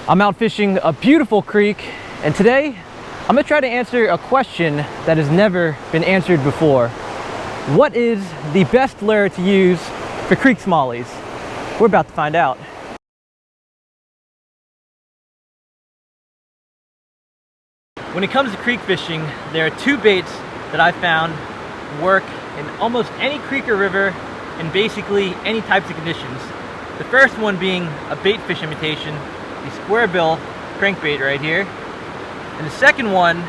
I'm out fishing a beautiful creek, and today I'm gonna try to answer a question that has never been answered before. What is the best lure to use for creek smallies? We're about to find out. When it comes to creek fishing, there are two baits that I found work in almost any creek or river in basically any types of conditions. The first one being a bait fish imitation, the Squarebill crankbait right here. And the second one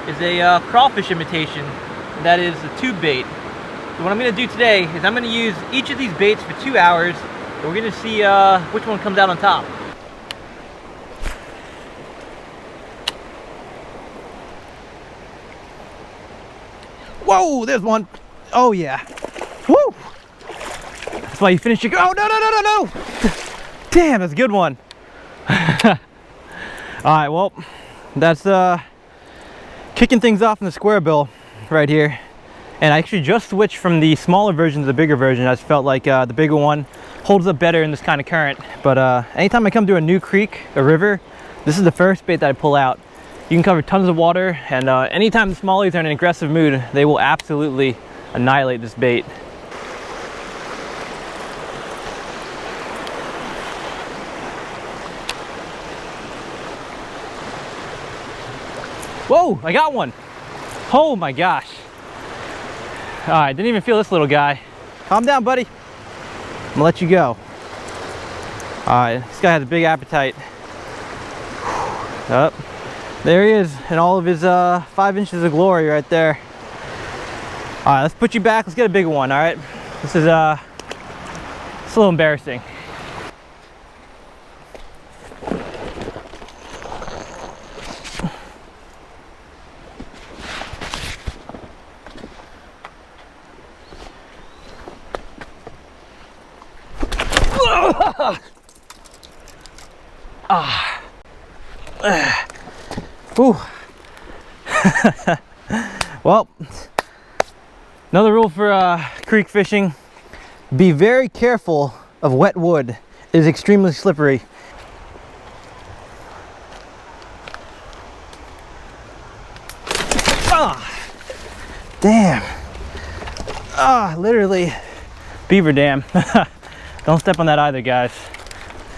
is a crawfish imitation, and that is a tube bait. So what I'm going to do today is I'm going to use each of these baits for 2 hours, and we're going to see which one comes out on top. Whoa, there's one. Oh yeah. Woo! That's why you finished your... Oh, no. Damn, that's a good one. Alright, well, that's kicking things off in the Squarebill right here. And I actually just switched from the smaller version to the bigger version. I just felt like the bigger one holds up better in this kind of current. But anytime I come to a new creek, a river, this is the first bait that I pull out. You can cover tons of water, and anytime the smallies are in an aggressive mood, they will absolutely annihilate this bait. Whoa, I got one. Oh my gosh. All right, didn't even feel this little guy. Calm down, buddy. I'm gonna let you go. All right, this guy has a big appetite. Up. There he is in all of his 5 inches of glory right there. All right, let's put you back. Let's get a bigger one, all right? This is it's a little embarrassing. Ooh. Well, another rule for creek fishing: be very careful of wet wood. It is extremely slippery. Ah, damn. Ah, literally beaver dam. Don't step on that either, guys.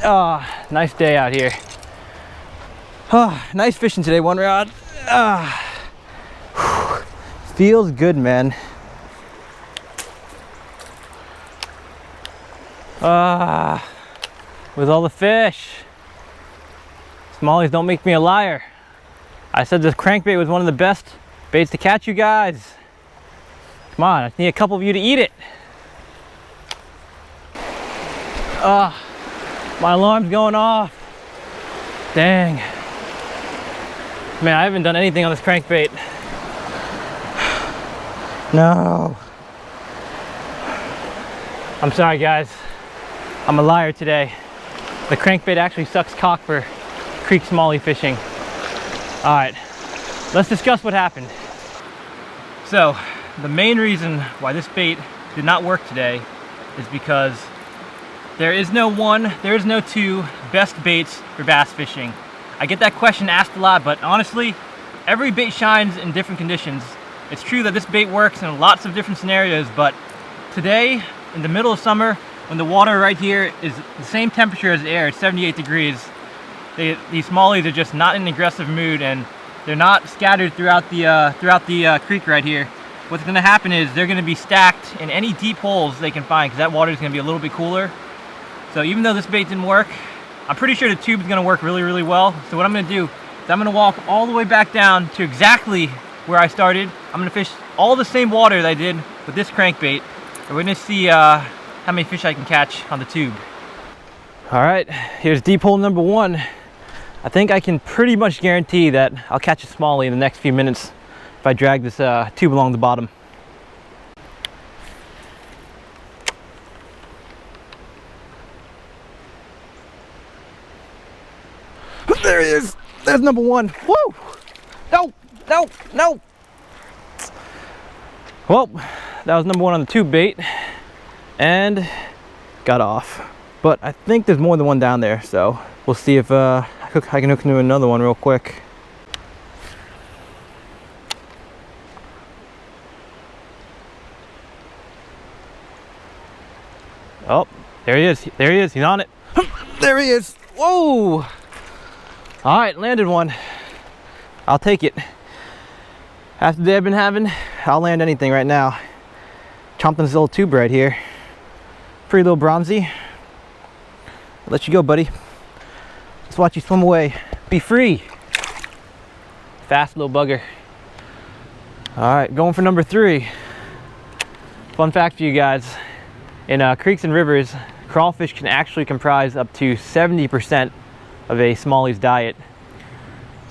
Ah, nice day out here. Oh, nice fishing today, one rod. Feels good, man. With all the fish. Smallies don't make me a liar. I said this crankbait was one of the best baits to catch you guys. Come on, I need a couple of you to eat it. My alarm's going off. Dang. Man, I haven't done anything on this crankbait. No. I'm sorry, guys. I'm a liar today. The crankbait actually sucks cock for creek smallie fishing. All right, let's discuss what happened. So, the main reason why this bait did not work today is because there is no one, there is no two best baits for bass fishing. I get that question asked a lot, but honestly, every bait shines in different conditions. It's true that this bait works in lots of different scenarios, but today, in the middle of summer, when the water right here is the same temperature as the air, it's 78 degrees, these smallies are just not in an aggressive mood, and they're not scattered throughout the creek right here. What's gonna happen is they're gonna be stacked in any deep holes they can find, because that water is gonna be a little bit cooler. So even though this bait didn't work, I'm pretty sure the tube is gonna work really, really well. So what I'm gonna do is I'm gonna walk all the way back down to exactly where I started. I'm gonna fish all the same water that I did with this crankbait, and we're gonna see how many fish I can catch on the tube. All right, here's deep hole number 1. I think I can pretty much guarantee that I'll catch a smallie in the next few minutes if I drag this tube along the bottom. There he is. There's number 1. Woo! No. Well, that was number 1 on the tube bait, and got off. But I think there's more than one down there, so we'll see if I I can hook into another one real quick. Oh, there he is. There he is. He's on it. There he is. Whoa! All right, landed one. I'll take it. After the day I've been having, I'll land anything right now. Chomped on this little tube right here. Pretty little bronzy. I'll let you go, buddy. Let's watch you swim away. Be free. Fast little bugger. All right, going for number 3. Fun fact for you guys. In creeks and rivers, crawfish can actually comprise up to 70% of a smallies diet.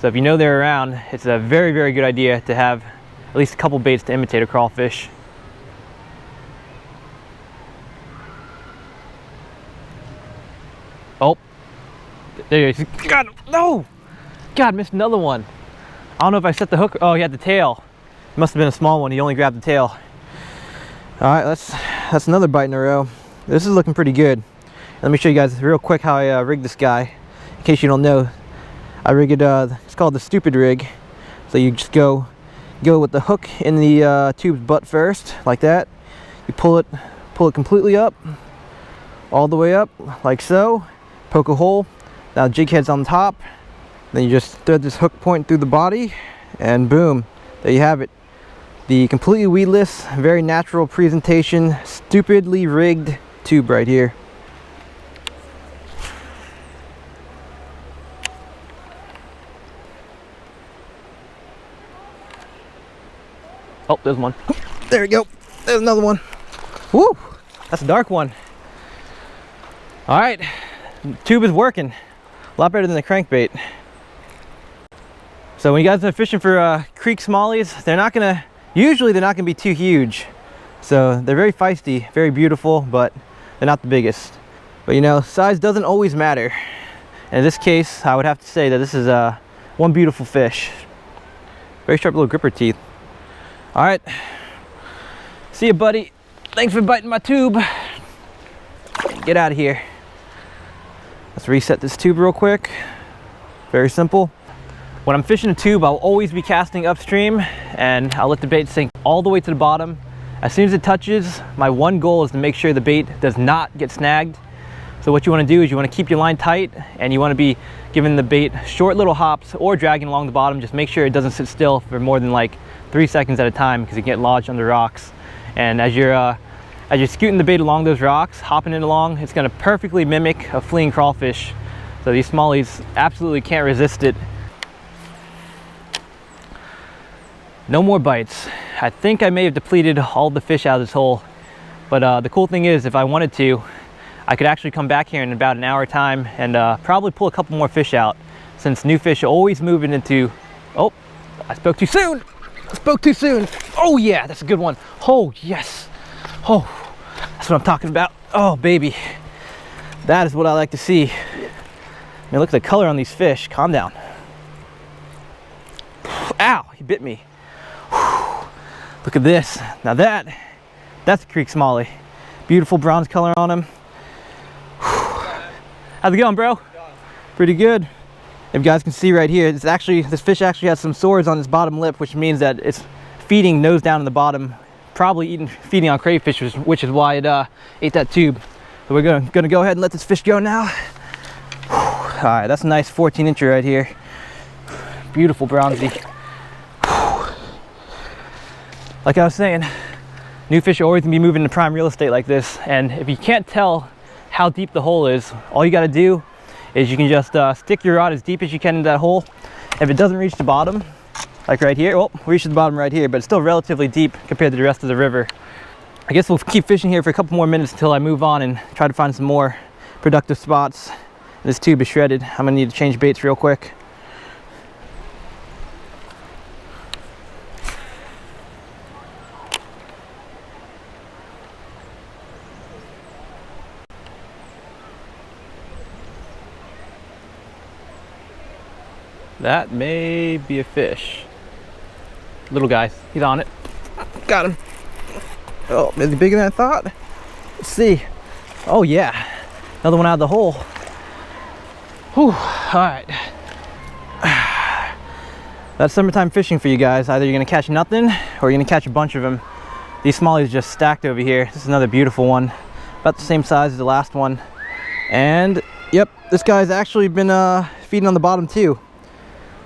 So if you know they're around, it's a very, very good idea to have at least a couple baits to imitate a crawfish. Oh, there he is. God, no! God, missed another one. I don't know if I set the hook. Oh, he had the tail. It must have been a small one. He only grabbed the tail. All right, that's another bite in a row. This is looking pretty good. Let me show you guys real quick how I rigged this guy. In case you don't know, I rigged it, it's called the stupid rig. So you just go with the hook in the tube's butt first, like that. You pull it completely up, all the way up, like so. Poke a hole. Now jig head's on top. Then you just thread this hook point through the body, and boom, there you have it. The completely weedless, very natural presentation, stupidly rigged tube right here. Oh, there's one. There we go. There's another one. Woo! That's a dark one. All right, tube is working. A lot better than the crankbait. So when you guys are fishing for creek smallies, usually they're not gonna be too huge. So they're very feisty, very beautiful, but they're not the biggest. But you know, size doesn't always matter. And in this case, I would have to say that this is one beautiful fish. Very sharp little gripper teeth. All right, see you, buddy. Thanks for biting my tube. Get out of here. Let's reset this tube real quick. Very simple. When I'm fishing a tube, I'll always be casting upstream, and I'll let the bait sink all the way to the bottom. As soon as it touches, my one goal is to make sure the bait does not get snagged. So what you want to do is you want to keep your line tight, and you want to be giving the bait short little hops or dragging along the bottom. Just make sure it doesn't sit still for more than like 3 seconds at a time, because it can get lodged under rocks. And as you're scooting the bait along those rocks, hopping it along, it's going to perfectly mimic a fleeing crawfish. So these smallies absolutely can't resist it. No more bites. I think I may have depleted all the fish out of this hole, but the cool thing is, if I wanted to, I could actually come back here in about an hour time and probably pull a couple more fish out, since new fish are always moving into... Oh, I spoke too soon. I spoke too soon. Oh yeah, that's a good one. Oh yes. Oh, that's what I'm talking about. Oh baby, that is what I like to see. I mean, look at the color on these fish. Calm down. Ow, he bit me. Look at this. Now that's a creek smallie. Beautiful bronze color on him. How's it going, bro? Pretty good. If you guys can see right here, this fish actually has some sores on its bottom lip, which means that it's feeding nose down in the bottom, probably feeding on crayfish, which is why it ate that tube. So we're gonna go ahead and let this fish go now. All right, that's a nice 14-incher right here. Beautiful bronzy. Like I was saying, new fish are always gonna be moving to prime real estate like this, and if you can't tell how deep the hole is, all you gotta do is you can just stick your rod as deep as you can in that hole. If it doesn't reach the bottom, like right here, well, we reached the bottom right here, but it's still relatively deep compared to the rest of the river. I guess we'll keep fishing here for a couple more minutes until I move on and try to find some more productive spots. This tube is shredded. I'm gonna need to change baits real quick. That may be a fish. Little guy, he's on it. Got him. Oh, is he bigger than I thought? Let's see. Oh yeah, another one out of the hole. Whew, all right. That's summertime fishing for you guys. Either you're gonna catch nothing or you're gonna catch a bunch of them. These smallies just stacked over here. This is another beautiful one. About the same size as the last one. And yep, this guy's actually been feeding on the bottom too.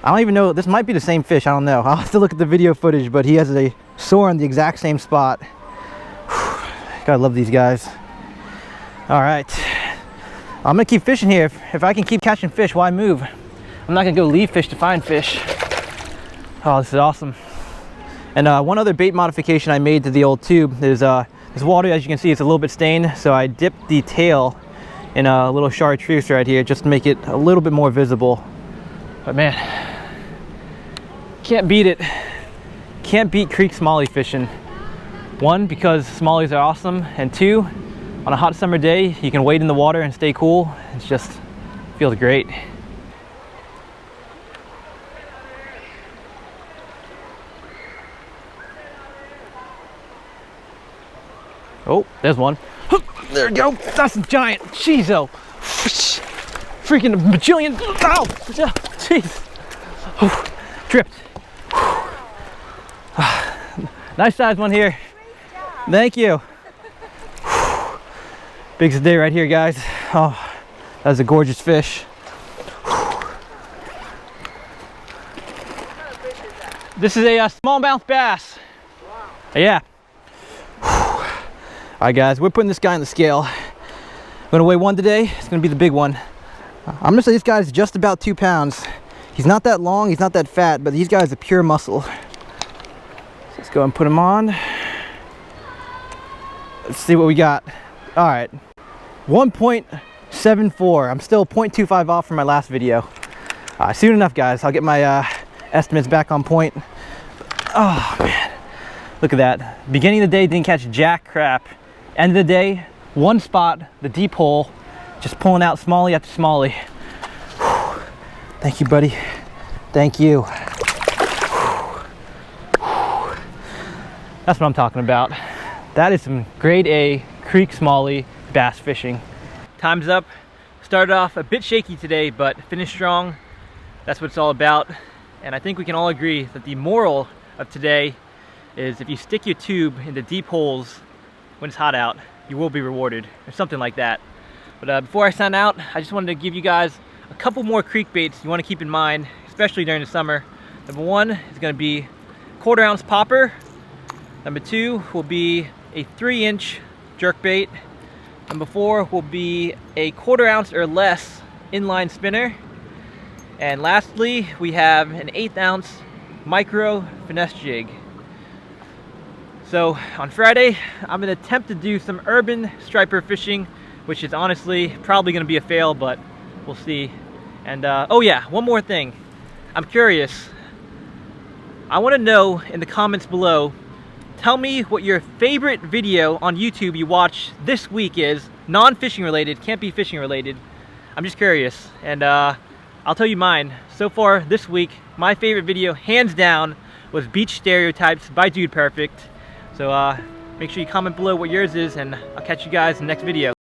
I don't even know, this might be the same fish, I don't know. I'll have to look at the video footage, but he has a sore in the exact same spot. God, I love these guys. All right, I'm gonna keep fishing here. If I can keep catching fish, why move? I'm not gonna go leave fish to find fish. Oh, this is awesome. And one other bait modification I made to the old tube is this water, as you can see, it's a little bit stained, so I dipped the tail in a little chartreuse right here just to make it a little bit more visible. But man, can't beat it. Can't beat creek smallie fishing. One, because smallies are awesome, and two, on a hot summer day, you can wade in the water and stay cool. It's just feels great. Oh, there's one. There we go. That's a giant. Jeez, oh. Freaking a bajillion. Ow! Jeez. Oh, tripped. Nice size one here. Thank you. Big day right here, guys. Oh, that's a gorgeous fish. This is a smallmouth bass. Wow. Yeah. All right, guys, we're putting this guy on the scale. I'm gonna weigh one today. It's gonna be the big one. I'm gonna say this guy's just about 2 pounds. He's not that long, he's not that fat, but these guys are pure muscle. So let's go and put him on. Let's see what we got. All right, 1.74. I'm still 0.25 off from my last video. Soon enough, guys. I'll get my estimates back on point. Oh man, look at that. Beginning of the day, didn't catch jack crap. End of the day, one spot, the deep hole, just pulling out smallie after smallie. Whew. Thank you, buddy. Thank you. Whew. That's what I'm talking about. That is some grade A creek smallie bass fishing. Time's up. Started off a bit shaky today, but finished strong. That's what it's all about. And I think we can all agree that the moral of today is if you stick your tube into deep holes when it's hot out, you will be rewarded, or something like that. But before I sign out, I just wanted to give you guys a couple more creek baits you want to keep in mind, especially during the summer. Number one is going to be 1/4 ounce popper. Number two will be a 3-inch jerkbait. Number four will be a 1/4 ounce or less inline spinner. And lastly, we have an 1/8 ounce micro finesse jig. So on Friday, I'm gonna attempt to do some urban striper fishing, which is honestly probably gonna be a fail, but we'll see. And oh yeah, one more thing. I'm curious. I wanna know in the comments below, tell me what your favorite video on YouTube you watch this week is. Non-fishing related, can't be fishing related. I'm just curious, and I'll tell you mine. So far this week, my favorite video, hands down, was Beach Stereotypes by Dude Perfect. So make sure you comment below what yours is, and I'll catch you guys in the next video.